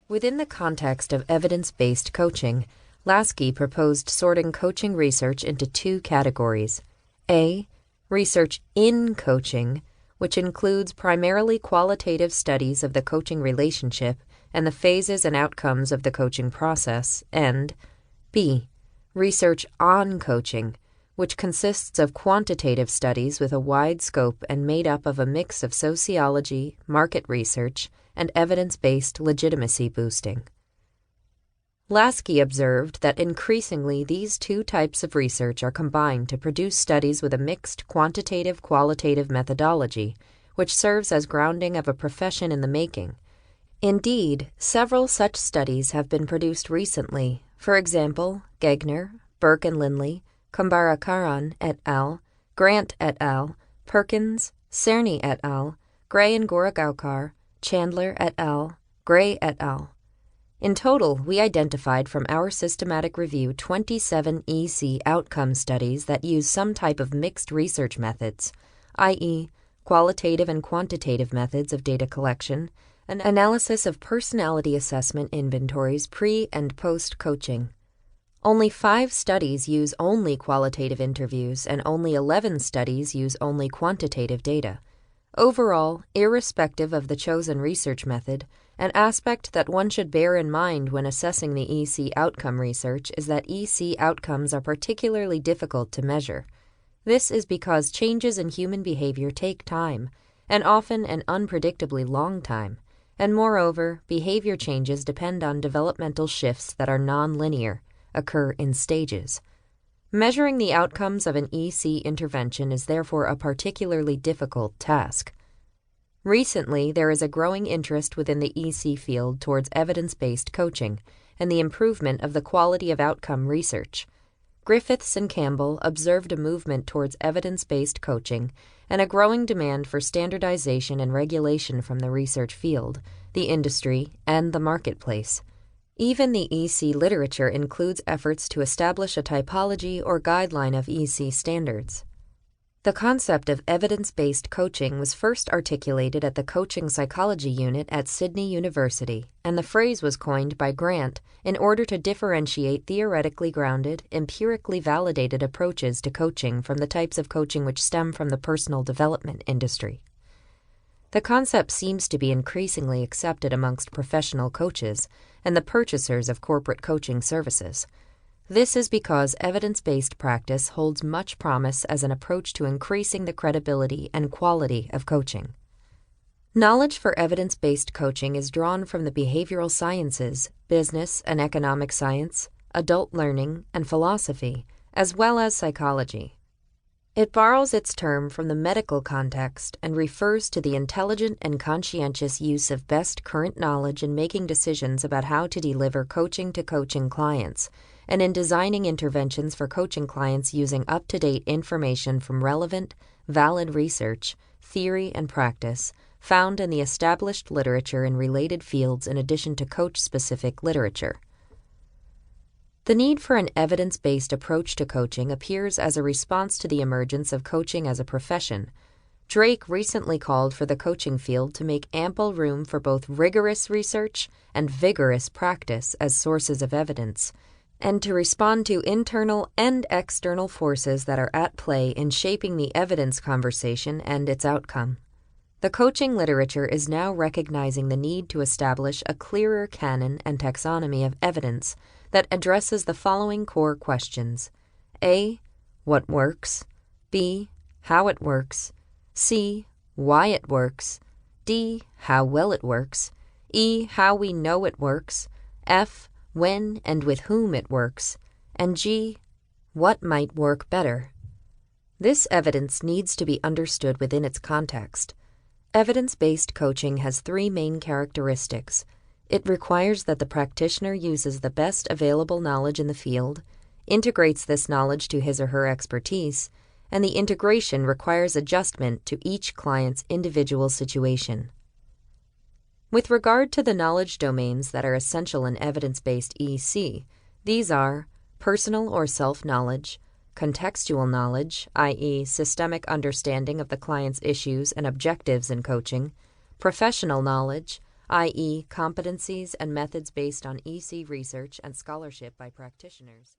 Within the context of evidence-based coaching, Lasky proposed sorting coaching research into two categories. A. Research in coaching, which includes primarily qualitative studies of the coaching relationship and the phases and outcomes of the coaching process, and B. Research on coaching, which consists of quantitative studies with a wide scope and made up of a mix of sociology, market research, and evidence-based legitimacy boosting. Lasky observed that increasingly these two types of research are combined to produce studies with a mixed quantitative-qualitative methodology, which serves as grounding of a profession in the making. Indeed, several such studies have been produced recently. For example, Gegner, Burke and Lindley, Kumbarakaran et al., Grant et al., Perkins, Cerny et al., Gray and Goragaonkar, Chandler et al., Gray et al. In total, we identified from our systematic review 27 EC outcome studies that use some type of mixed research methods, i.e., qualitative and quantitative methods of data collection, an analysis of personality assessment inventories pre- and post-coaching. Only 5 studies use only qualitative interviews, and only 11 studies use only quantitative data. Overall, irrespective of the chosen research method, an aspect that one should bear in mind when assessing the EC outcome research is that EC outcomes are particularly difficult to measure. This is because changes in human behavior take time, and often an unpredictably long time, and moreover, behavior changes depend on developmental shifts that are non-linear, occur in stages. Measuring the outcomes of an EC intervention is therefore a particularly difficult task. Recently, there is a growing interest within the EC field towards evidence-based coaching and the improvement of the quality of outcome research. Griffiths and Campbell observed a movement towards evidence-based coaching and a growing demand for standardization and regulation from the research field, the industry, and the marketplace. Even the EC literature includes efforts to establish a typology or guideline of EC standards. The concept of evidence-based coaching was first articulated at the Coaching Psychology Unit at Sydney University, and the phrase was coined by Grant in order to differentiate theoretically grounded, empirically validated approaches to coaching from the types of coaching which stem from the personal development industry. The concept seems to be increasingly accepted amongst professional coaches and the purchasers of corporate coaching services. This is because evidence-based practice holds much promise as an approach to increasing the credibility and quality of coaching. Knowledge for evidence-based coaching is drawn from the behavioral sciences, business and economic science, adult learning, and philosophy, as well as psychology. It borrows its term from the medical context and refers to the intelligent and conscientious use of best current knowledge in making decisions about how to deliver coaching to coaching clients, and in designing interventions for coaching clients using up-to-date information from relevant, valid research, theory, and practice found in the established literature in related fields in addition to coach-specific literature. The need for an evidence-based approach to coaching appears as a response to the emergence of coaching as a profession. Drake recently called for the coaching field to make ample room for both rigorous research and vigorous practice as sources of evidence, and to respond to internal and external forces that are at play in shaping the evidence conversation and its outcome. The coaching literature is now recognizing the need to establish a clearer canon and taxonomy of evidence that addresses the following core questions: A. What works? B. How it works? C. Why it works? D. How well it works? E. How we know it works? F. When and with whom it works? And G. What might work better? This evidence needs to be understood within its context. Evidence-based coaching has 3 main characteristics. It requires that the practitioner uses the best available knowledge in the field, integrates this knowledge to his or her expertise, and the integration requires adjustment to each client's individual situation. With regard to the knowledge domains that are essential in evidence-based EC, these are personal or self-knowledge, contextual knowledge, i.e., systemic understanding of the client's issues and objectives in coaching, professional knowledge, i.e., competencies and methods based on EC research and scholarship by practitioners.